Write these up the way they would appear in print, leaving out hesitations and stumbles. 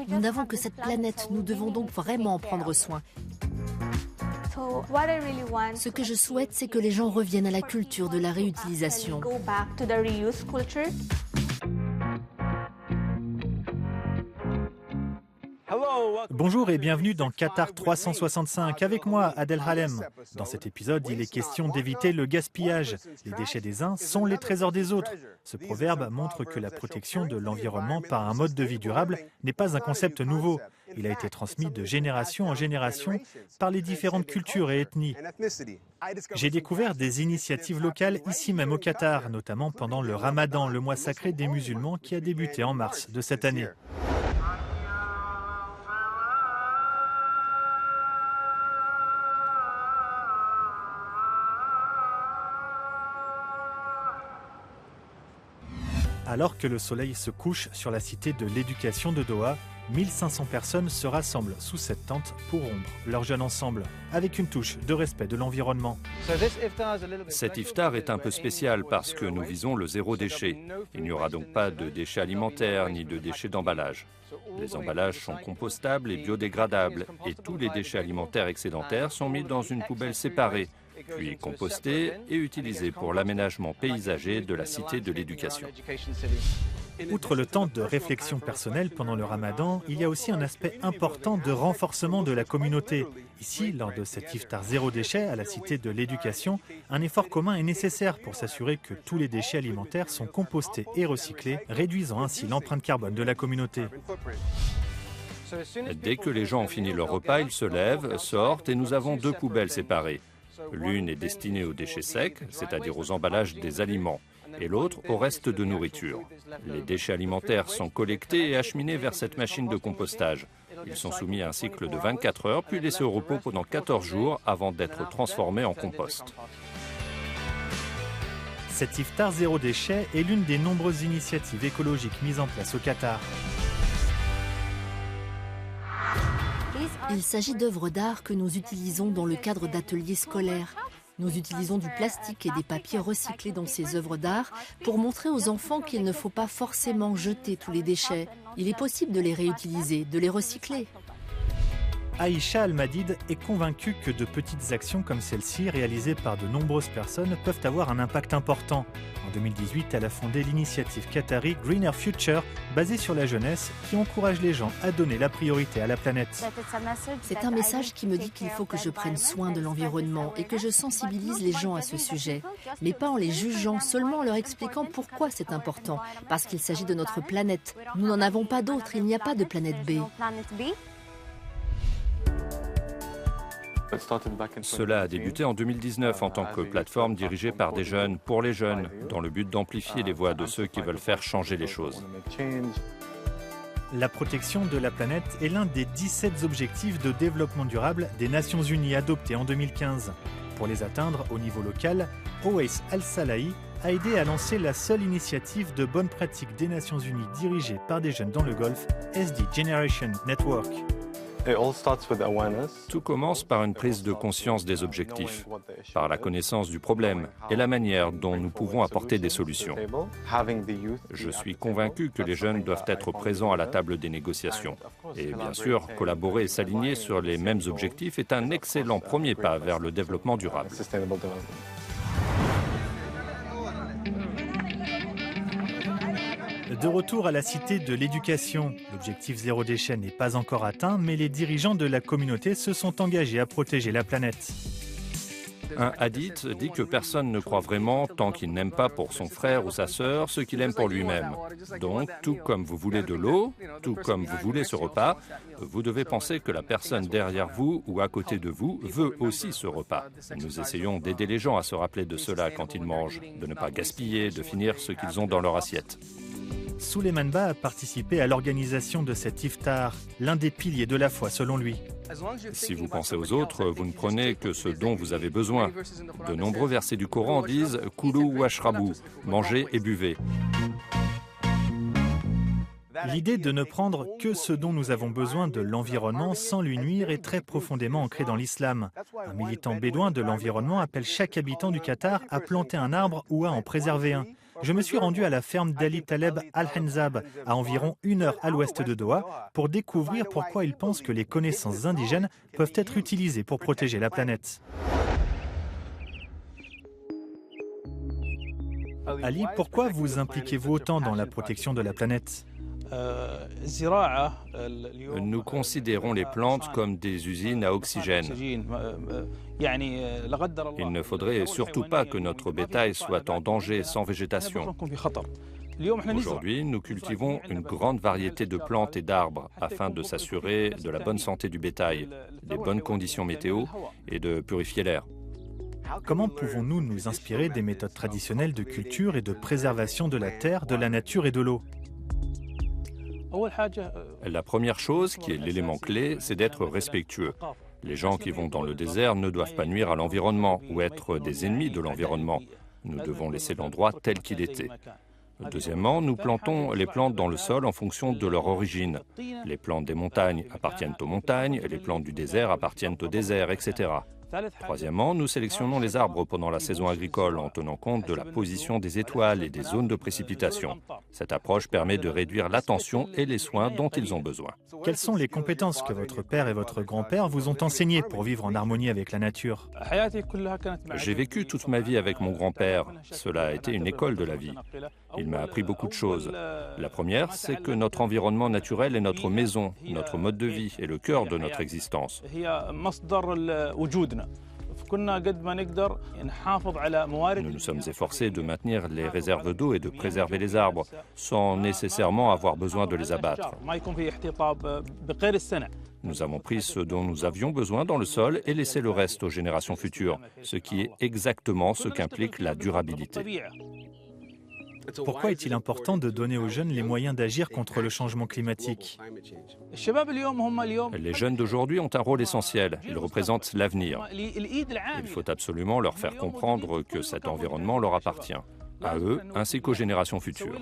Nous n'avons que cette planète, nous devons donc vraiment en prendre soin. Ce que je souhaite, c'est que les gens reviennent à la culture de la réutilisation. Bonjour et bienvenue dans Qatar 365. Avec moi, Adel Halem. Dans cet épisode, il est question d'éviter le gaspillage. Les déchets des uns sont les trésors des autres. Ce proverbe montre que la protection de l'environnement par un mode de vie durable n'est pas un concept nouveau. Il a été transmis de génération en génération par les différentes cultures et ethnies. J'ai découvert des initiatives locales ici même au Qatar, notamment pendant le Ramadan, le mois sacré des musulmans qui a débuté en mars de cette année. Alors que le soleil se couche sur la cité de l'éducation de Doha, 1500 personnes se rassemblent sous cette tente pour rompre leur jeûne ensemble, avec une touche de respect de l'environnement. Cet iftar est un peu spécial parce que nous visons le zéro déchet. Il n'y aura donc pas de déchets alimentaires ni de déchets d'emballage. Les emballages sont compostables et biodégradables et tous les déchets alimentaires excédentaires sont mis dans une poubelle séparée, puis compostés et utilisés pour l'aménagement paysager de la cité de l'éducation. Outre le temps de réflexion personnelle pendant le Ramadan, il y a aussi un aspect important de renforcement de la communauté. Ici, lors de cet iftar zéro déchet à la cité de l'éducation, un effort commun est nécessaire pour s'assurer que tous les déchets alimentaires sont compostés et recyclés, réduisant ainsi l'empreinte carbone de la communauté. Dès que les gens ont fini leur repas, ils se lèvent, sortent et nous avons deux poubelles séparées. L'une est destinée aux déchets secs, c'est-à-dire aux emballages des aliments, et l'autre au reste de nourriture. Les déchets alimentaires sont collectés et acheminés vers cette machine de compostage. Ils sont soumis à un cycle de 24 heures, puis laissés au repos pendant 14 jours avant d'être transformés en compost. Cet iftar zéro déchet est l'une des nombreuses initiatives écologiques mises en place au Qatar. Il s'agit d'œuvres d'art que nous utilisons dans le cadre d'ateliers scolaires. Nous utilisons du plastique et des papiers recyclés dans ces œuvres d'art pour montrer aux enfants qu'il ne faut pas forcément jeter tous les déchets. Il est possible de les réutiliser, de les recycler. Aïcha Al-Madid est convaincue que de petites actions comme celle-ci, réalisées par de nombreuses personnes, peuvent avoir un impact important. En 2018, elle a fondé l'initiative qatari Greener Future, basée sur la jeunesse, qui encourage les gens à donner la priorité à la planète. C'est un message qui me dit qu'il faut que je prenne soin de l'environnement et que je sensibilise les gens à ce sujet. Mais pas en les jugeant, seulement en leur expliquant pourquoi c'est important. Parce qu'il s'agit de notre planète. Nous n'en avons pas d'autre, il n'y a pas de planète B. Cela a débuté en 2019 en tant que plateforme dirigée par des jeunes pour les jeunes, dans le but d'amplifier les voix de ceux qui veulent faire changer les choses. La protection de la planète est l'un des 17 objectifs de développement durable des Nations Unies adoptés en 2015. Pour les atteindre au niveau local, Owais Al-Salahi a aidé à lancer la seule initiative de bonne pratique des Nations Unies dirigée par des jeunes dans le Golfe, SD Generation Network. Tout commence par une prise de conscience des objectifs, par la connaissance du problème et la manière dont nous pouvons apporter des solutions. Je suis convaincu que les jeunes doivent être présents à la table des négociations. Et bien sûr, collaborer et s'aligner sur les mêmes objectifs est un excellent premier pas vers le développement durable. De retour à la cité de l'éducation, l'objectif zéro déchet n'est pas encore atteint, mais les dirigeants de la communauté se sont engagés à protéger la planète. Un hadith dit que personne ne croit vraiment tant qu'il n'aime pas pour son frère ou sa sœur ce qu'il aime pour lui-même. Donc, tout comme vous voulez de l'eau, tout comme vous voulez ce repas, vous devez penser que la personne derrière vous ou à côté de vous veut aussi ce repas. Nous essayons d'aider les gens à se rappeler de cela quand ils mangent, de ne pas gaspiller, de finir ce qu'ils ont dans leur assiette. Souleymane Ba a participé à l'organisation de cet iftar, l'un des piliers de la foi selon lui. Si vous pensez aux autres, vous ne prenez que ce dont vous avez besoin. De nombreux versets du Coran disent « Koulou washrabou » « Mangez et buvez ». L'idée de ne prendre que ce dont nous avons besoin de l'environnement sans lui nuire est très profondément ancrée dans l'islam. Un militant bédouin de l'environnement appelle chaque habitant du Qatar à planter un arbre ou à en préserver un. Je me suis rendu à la ferme d'Ali Taleb Al-Henzab, à environ 1 heure à l'ouest de Doha, pour découvrir pourquoi il pense que les connaissances indigènes peuvent être utilisées pour protéger la planète. Ali, pourquoi vous impliquez-vous autant dans la protection de la planète ? Nous considérons les plantes comme des usines à oxygène. Il ne faudrait surtout pas que notre bétail soit en danger sans végétation. Aujourd'hui, nous cultivons une grande variété de plantes et d'arbres afin de s'assurer de la bonne santé du bétail, des bonnes conditions météo et de purifier l'air. Comment pouvons-nous nous inspirer des méthodes traditionnelles de culture et de préservation de la terre, de la nature et de l'eau ? La première chose, qui est l'élément clé, c'est d'être respectueux. Les gens qui vont dans le désert ne doivent pas nuire à l'environnement ou être des ennemis de l'environnement. Nous devons laisser l'endroit tel qu'il était. Deuxièmement, nous plantons les plantes dans le sol en fonction de leur origine. Les plantes des montagnes appartiennent aux montagnes, les plantes du désert appartiennent au désert, etc. Troisièmement, nous sélectionnons les arbres pendant la saison agricole en tenant compte de la position des étoiles et des zones de précipitation. Cette approche permet de réduire l'attention et les soins dont ils ont besoin. Quelles sont les compétences que votre père et votre grand-père vous ont enseignées pour vivre en harmonie avec la nature ? J'ai vécu toute ma vie avec mon grand-père. Cela a été une école de la vie. Il m'a appris beaucoup de choses. La première, c'est que notre environnement naturel est notre maison, notre mode de vie et le cœur de notre existence. Nous nous sommes efforcés de maintenir les réserves d'eau et de préserver les arbres, sans nécessairement avoir besoin de les abattre. Nous avons pris ce dont nous avions besoin dans le sol et laissé le reste aux générations futures, ce qui est exactement ce qu'implique la durabilité. Pourquoi est-il important de donner aux jeunes les moyens d'agir contre le changement climatique ? Les jeunes d'aujourd'hui ont un rôle essentiel. Ils représentent l'avenir. Il faut absolument leur faire comprendre que cet environnement leur appartient, à eux ainsi qu'aux générations futures.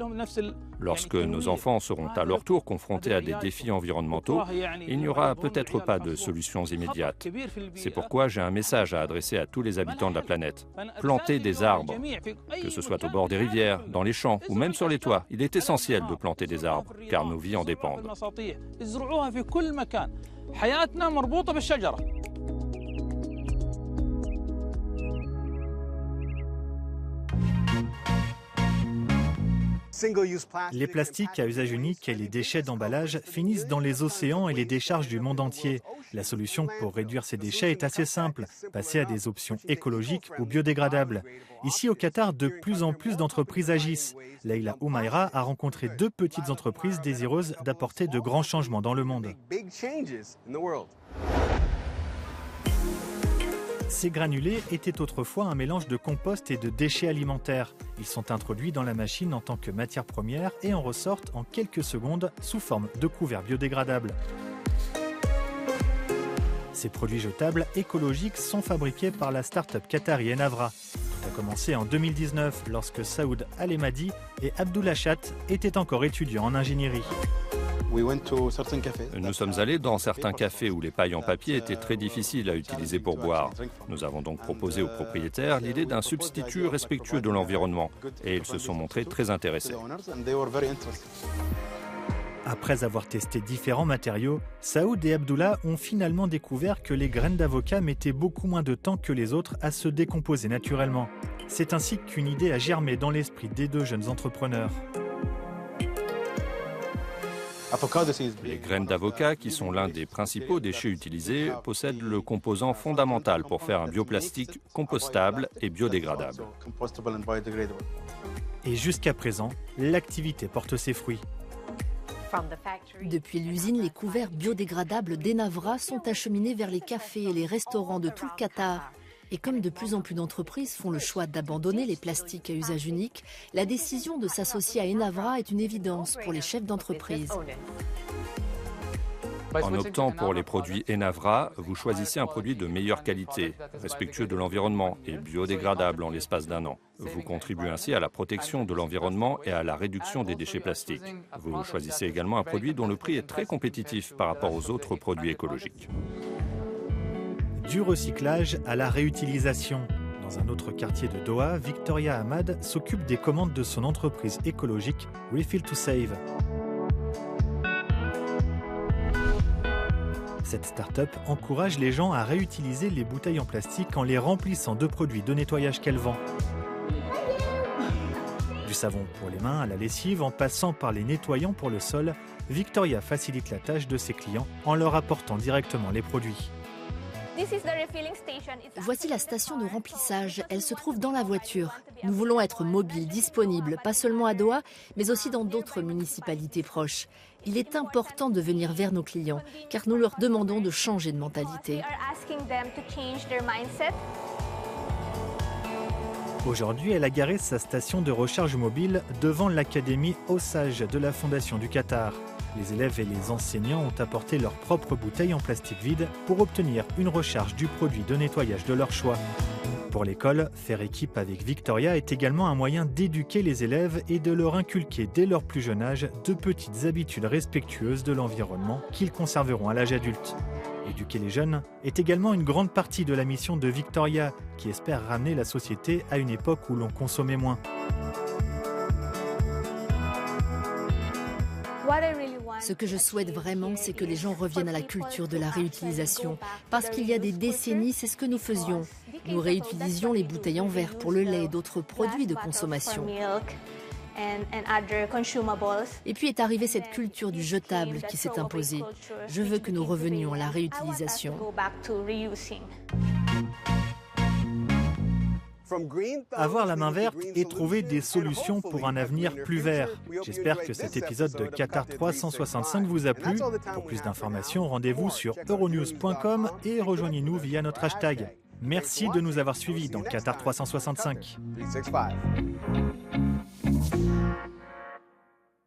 Lorsque nos enfants seront à leur tour confrontés à des défis environnementaux, il n'y aura peut-être pas de solutions immédiates. C'est pourquoi j'ai un message à adresser à tous les habitants de la planète. Plantez des arbres, que ce soit au bord des rivières, dans les champs ou même sur les toits. Il est essentiel de planter des arbres, car nos vies en dépendent. Les plastiques à usage unique et les déchets d'emballage finissent dans les océans et les décharges du monde entier. La solution pour réduire ces déchets est assez simple, passer à des options écologiques ou biodégradables. Ici au Qatar, de plus en plus d'entreprises agissent. Leila Oumaira a rencontré 2 petites entreprises désireuses d'apporter de grands changements dans le monde. Ces granulés étaient autrefois un mélange de compost et de déchets alimentaires. Ils sont introduits dans la machine en tant que matière première et en ressortent en quelques secondes sous forme de couverts biodégradables. Ces produits jetables écologiques sont fabriqués par la start-up qatari Enavra. Tout a commencé en 2019 lorsque Saoud Al-Emadi et Abdullah Chat étaient encore étudiants en ingénierie. Nous sommes allés dans certains cafés où les pailles en papier étaient très difficiles à utiliser pour boire. Nous avons donc proposé aux propriétaires l'idée d'un substitut respectueux de l'environnement et ils se sont montrés très intéressés. Après avoir testé différents matériaux, Saoud et Abdullah ont finalement découvert que les graines d'avocat mettaient beaucoup moins de temps que les autres à se décomposer naturellement. C'est ainsi qu'une idée a germé dans l'esprit des 2 jeunes entrepreneurs. Les graines d'avocat, qui sont l'un des principaux déchets utilisés, possèdent le composant fondamental pour faire un bioplastique compostable et biodégradable. Et jusqu'à présent, l'activité porte ses fruits. Depuis l'usine, les couverts biodégradables d'Enavra sont acheminés vers les cafés et les restaurants de tout le Qatar. Et comme de plus en plus d'entreprises font le choix d'abandonner les plastiques à usage unique, la décision de s'associer à Enavra est une évidence pour les chefs d'entreprise. En optant pour les produits Enavra, vous choisissez un produit de meilleure qualité, respectueux de l'environnement et biodégradable en l'espace d'1 an. Vous contribuez ainsi à la protection de l'environnement et à la réduction des déchets plastiques. Vous choisissez également un produit dont le prix est très compétitif par rapport aux autres produits écologiques. Du recyclage à la réutilisation. Dans Dans un autre quartier de Doha, Victoria Ahmad s'occupe des commandes de son entreprise écologique Refill to Save. Cette start-up encourage les gens à réutiliser les bouteilles en plastique en les remplissant de produits de nettoyage qu'elle vend. Du savon pour les mains à la lessive, en passant par les nettoyants pour le sol, Victoria facilite la tâche de ses clients en leur apportant directement les produits. Voici la station de remplissage. Elle se trouve dans la voiture. Nous voulons être mobiles, disponibles, pas seulement à Doha, mais aussi dans d'autres municipalités proches. Il est important de venir vers nos clients, car nous leur demandons de changer de mentalité. Aujourd'hui, elle a garé sa station de recharge mobile devant l'académie Osage de la Fondation du Qatar. Les élèves et les enseignants ont apporté leurs propres bouteilles en plastique vide pour obtenir une recharge du produit de nettoyage de leur choix. Pour l'école, faire équipe avec Victoria est également un moyen d'éduquer les élèves et de leur inculquer dès leur plus jeune âge de petites habitudes respectueuses de l'environnement qu'ils conserveront à l'âge adulte. Éduquer les jeunes est également une grande partie de la mission de Victoria, qui espère ramener la société à une époque où l'on consommait moins. Ce que je souhaite vraiment, c'est que les gens reviennent à la culture de la réutilisation. Parce qu'il y a des décennies, c'est ce que nous faisions. Nous réutilisions les bouteilles en verre pour le lait et d'autres produits de consommation. Et puis est arrivée cette culture du jetable qui s'est imposée. Je veux que nous revenions à la réutilisation. Avoir la main verte et trouver des solutions pour un avenir plus vert. J'espère que cet épisode de Qatar 365 vous a plu. Pour plus d'informations, rendez-vous sur euronews.com et rejoignez-nous via notre hashtag. Merci de nous avoir suivis dans Qatar 365.